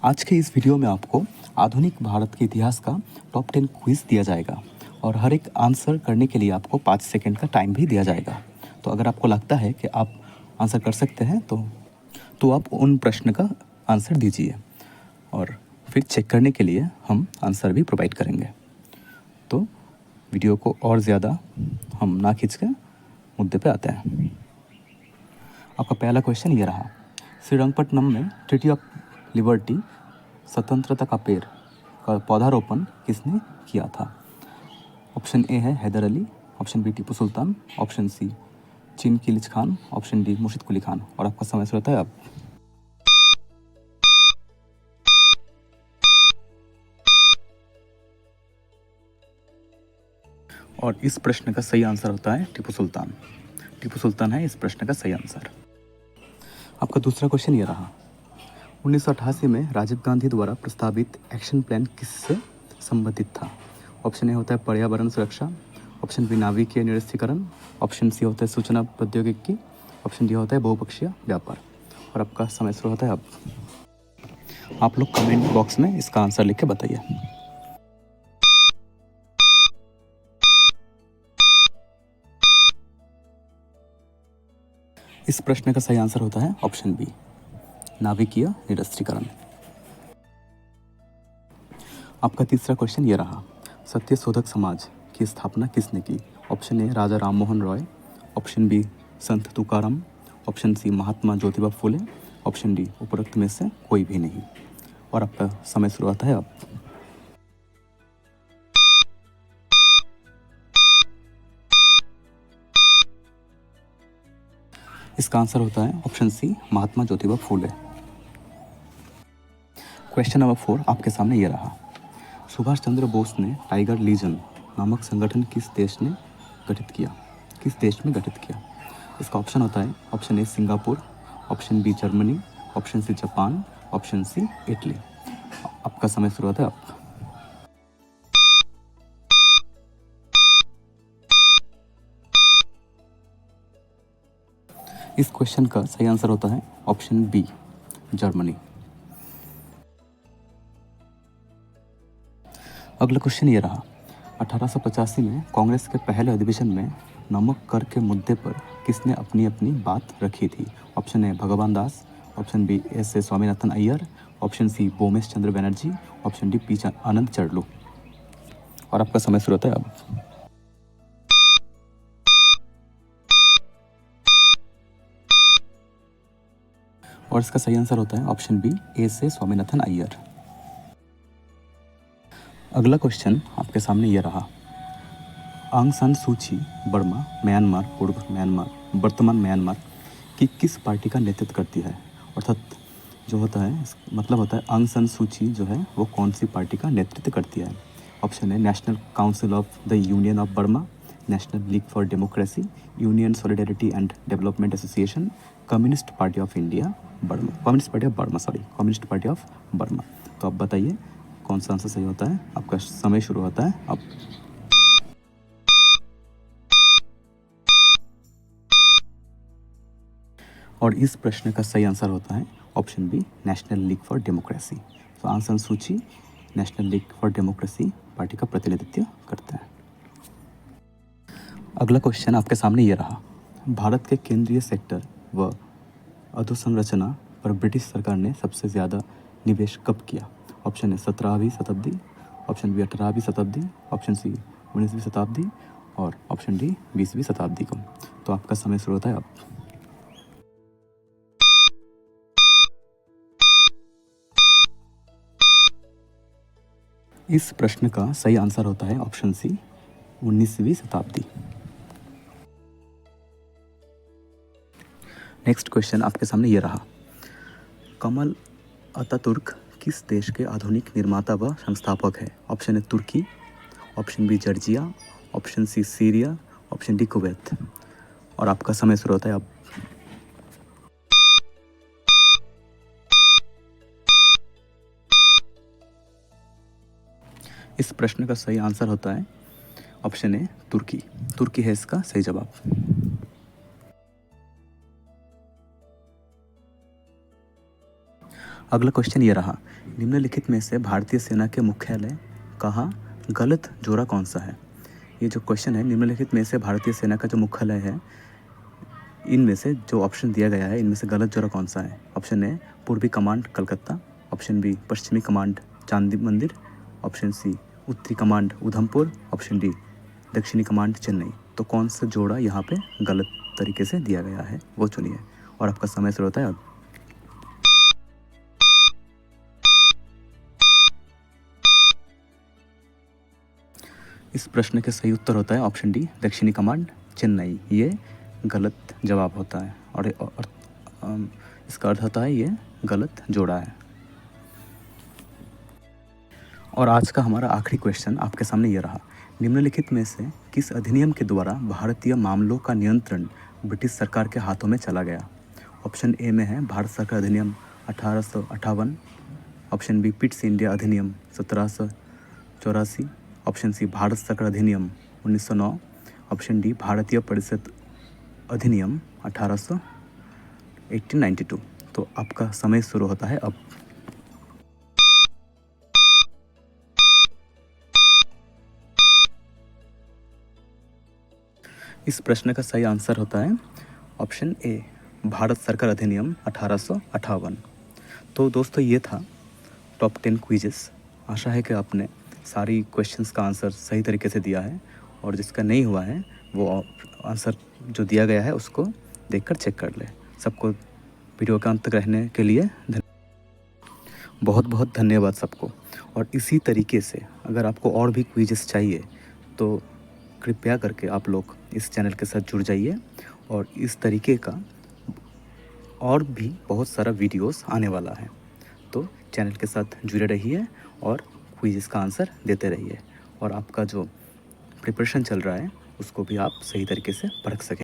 आज के इस वीडियो में आपको आधुनिक भारत के इतिहास का टॉप 10 क्विज दिया जाएगा और हर एक आंसर करने के लिए आपको 5 सेकंड का टाइम भी दिया जाएगा। तो अगर आपको लगता है कि आप आंसर कर सकते हैं तो आप उन प्रश्न का आंसर दीजिए और फिर चेक करने के लिए हम आंसर भी प्रोवाइड करेंगे। तो वीडियो को और ज़्यादा हम ना खींच के मुद्दे पे आते हैं। आपका पहला क्वेश्चन ये रहा, श्रीरंगपट्टनम में ट्रीटी ऑफ लिबर्टी स्वतंत्रता का पेड़ का पौधारोपण किसने किया था? ऑप्शन ए है Haider Ali, option B Tipu Sultan, option C चिनकिलिच Khan, option D मुर्शिद कुली खान। और आपका समय शुरू होता है अब। और इस प्रश्न का सही आंसर होता है टीपू सुल्तान। टीपू सुल्तान है इस प्रश्न का सही आंसर। आपका दूसरा क्वेश्चन ये रहा, 1988 में राजीव गांधी द्वारा प्रस्तावित एक्शन प्लान किससे संबंधित था? ऑप्शन ए होता है पर्यावरण सुरक्षा, ऑप्शन बी नाभिकीय निरस्त्रीकरण, ऑप्शन सी होता है सूचना प्रौद्योगिकी, ऑप्शन डी होता है बहुपक्षीय व्यापार। और आपका समय शुरू होता है अब। आप लोग कमेंट बॉक्स में इसका आंसर लिख के बताइए। इस प्रश्न का सही आंसर होता है ऑप्शन बी नाभिकीय निरस्त्रीकरण। आपका तीसरा क्वेश्चन ये रहा, सत्यशोधक समाज की स्थापना किसने की? Option A Raja Rammohan Roy, option B Sant Tukaram, option C Mahatma Jyotiba Phule, option D उपरोक्त में से कोई भी नहीं। और आपका समय शुरू होता है अब। इसका आंसर होता है ऑप्शन सी महात्मा ज्योतिबा फुले। क्वेश्चन नंबर 4 आपके सामने ये रहा, सुभाष चंद्र बोस ने टाइगर लीजन नामक संगठन किस देश में गठित किया? इसका ऑप्शन होता है option A Singapore, option B Germany, option C Japan, option C Italy. आपका समय शुरू होता है अब। इस क्वेश्चन का सही आंसर होता है ऑप्शन बी जर्मनी। अगला क्वेश्चन ये रहा, 1885 में कांग्रेस के पहले अधिवेशन में नमक कर के मुद्दे पर किसने अपनी अपनी बात रखी थी? Option A Bhagwan Das, option B S A Swaminathan Iyer, option C Womesh Chandra Banerjee, option D P Ananda Charlu. और आपका समय शुरू होता है अब। और इसका सही आंसर होता है option B S A Swaminathan Aiyar. अगला क्वेश्चन आपके सामने ये रहा, Aung San Suu Kyi Burma Myanmar पूर्व म्यांमार वर्तमान म्यांमार की किस पार्टी का नेतृत्व करती है? अर्थात जो होता है मतलब होता है आंग सान सूची जो है वो कौन सी पार्टी का नेतृत्व करती है? ऑप्शन है national council of the union of Burma, national League for democracy, union solidarity and development association, communist party of Burma. तो आप बताइए कौन सा आंसर सही होता है? आपका समय शुरू होता है अब। और इस प्रश्न का सही आंसर होता है option B National League for Democracy. तो Aung San Suu Kyi National League for Democracy party का प्रतिनिधित्व करते हैं। अगला क्वेश्चन आपके सामने ये रहा, भारत के केंद्रीय सेक्टर व अधोसंरचना पर ब्रिटिश सरकार ने सबसे ज़्यादा निवेश कब किया? ऑप्शन है 17वीं शताब्दी, ऑप्शन बी 18वीं शताब्दी, ऑप्शन सी 19वीं शताब्दी और ऑप्शन डी 20वीं शताब्दी को। तो आपका समय शुरू होता है अब। इस प्रश्न का सही आंसर होता है ऑप्शन सी 19वीं शताब्दी। नेक्स्ट क्वेश्चन आपके सामने ये रहा, कमल अतातुर्क किस देश के आधुनिक निर्माता व संस्थापक है? ऑप्शन है Turkey, option B Georgia, option C Syria, option D Kuwait. और आपका समय शुरू होता है अब। इस प्रश्न का सही आंसर होता है ऑप्शन ए तुर्की। तुर्की है इसका सही जवाब। अगला क्वेश्चन ये रहा, निम्नलिखित में से भारतीय सेना के मुख्यालय कहाँ गलत जोड़ा कौन सा है? ये जो क्वेश्चन है, निम्नलिखित में से भारतीय सेना का जो मुख्यालय है, इनमें से जो ऑप्शन दिया गया है इनमें से गलत जोड़ा कौन सा है? ऑप्शन ए पूर्वी कमांड कलकत्ता, ऑप्शन बी पश्चिमी कमांड चांदी मंदिर, ऑप्शन सी उत्तरी कमांड उधमपुर, ऑप्शन डी दक्षिणी कमांड चेन्नई। तो कौन सा जोड़ा यहाँ पे गलत तरीके से दिया गया है वो चुनिए और आपका समय शुरू होता है अब। इस प्रश्न के सही उत्तर होता है ऑप्शन डी दक्षिणी कमांड चेन्नई। ये गलत जवाब होता है और इसका अर्थ होता है ये गलत जोड़ा है। और आज का हमारा आखिरी क्वेश्चन आपके सामने ये रहा, निम्नलिखित में से किस अधिनियम के द्वारा भारतीय मामलों का नियंत्रण ब्रिटिश सरकार के हाथों में चला गया? ऑप्शन ए में है भारत सरकार अधिनियम 1858, ऑप्शन बी पिट्स इंडिया अधिनियम 1784, ऑप्शन सी भारत सरकार अधिनियम 1909, ऑप्शन डी भारतीय परिषद अधिनियम 1892। तो आपका समय शुरू होता है अब। इस प्रश्न का सही आंसर होता है ऑप्शन ए भारत सरकार अधिनियम 1858। तो दोस्तों ये था टॉप 10 क्विजेस। आशा है कि आपने सारी क्वेश्चंस का आंसर सही तरीके से दिया है और जिसका नहीं हुआ है वो आंसर जो दिया गया है उसको देखकर चेक कर ले। सबको वीडियो के अंत तक रहने के लिए बहुत बहुत धन्यवाद सबको। और इसी तरीके से अगर आपको और भी क्विजेस चाहिए तो कृपया करके आप लोग इस चैनल के साथ जुड़ जाइए और इस तरीके का और भी बहुत सारा वीडियोस आने वाला है। तो चैनल के साथ जुड़े रहिए और क्विज़ का आंसर देते रहिए और आपका जो प्रिपरेशन चल रहा है उसको भी आप सही तरीके से परख सकें।